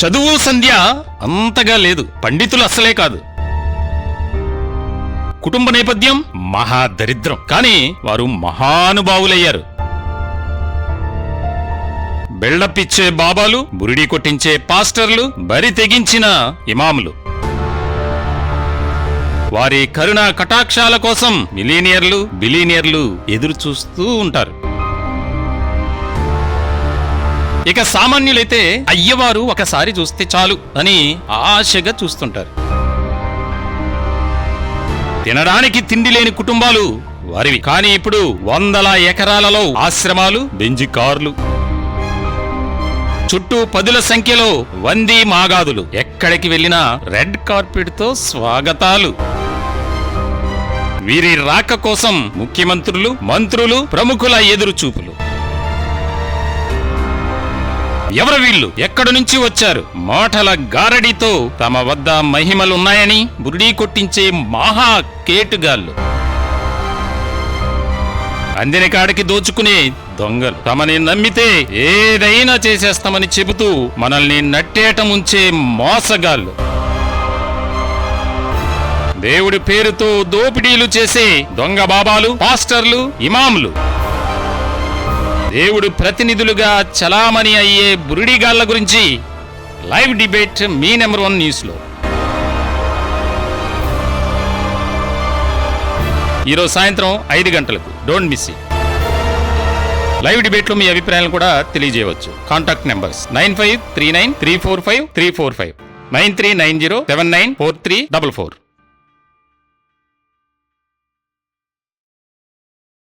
చదువు సంధ్య అంతగా లేదు, పండితులు అస్సలే కాదు. కుటుంబ నేపథ్యం మహాదరిద్రం, కానీ వారు మహానుభావులయ్యారు. బెళ్లపిచ్చే బాబాలు, బురిడి కొట్టించే పాస్టర్లు, బరి తెగించిన ఇమాములు. వారి కరుణా కటాక్షాల కోసం మిలీనియర్లు, బిలీనియర్లు ఎదురు చూస్తూ ఉంటారు. ఇక సామాన్యులైతే అయ్యవారు ఒకసారి చూస్తే చాలు అని ఆశగా చూస్తుంటారు. తినడానికి తిండి లేని కుటుంబాలు వారివి, కానీ ఇప్పుడు వందల ఎకరాలలో ఆశ్రమాలు, బెంజి కార్లు, చుట్టూ పదుల సంఖ్యలో వంది మాగాదులు, ఎక్కడికి వెళ్లినా రెడ్ కార్పెట్ తో స్వాగతాలు. వీరి రాక కోసం ముఖ్యమంత్రులు, మంత్రులు, ప్రముఖుల ఎదురుచూపులు. ఎవరు వీళ్ళు, ఎక్కడి నుంచి వచ్చారు? మాటల గారడితో తమ వద్ద మహిమలున్నాయని బురిడీ కొట్టించే మహా కేటుగాళ్ళు. అందిన కాడికి దోచుకునే దొంగలు. తమని నమ్మితే ఏదైనా చేసేస్తామని చెబుతూ మనల్ని నట్టేట ముంచే మోసగాళ్ళు. దేవుడి పేరుతో దోపిడీలు చేసే దొంగ బాబాలు, పాస్టర్లు, ఇమాములు. దేవుడు ప్రతినిధులుగా చలామణి అయ్యే బురిడిగాళ్ల గురించి లైవ్ డిబేట్ మీ నెంబర్ 1 న్యూస్లో. ఈరోజు సాయంత్రం 5 గంటలకు. Don't miss it. లైవ్ డిబేట్లో మీ అభిప్రాయాలను కూడా తెలియజేయవచ్చు. Contact numbers 9539345345, 9390794344.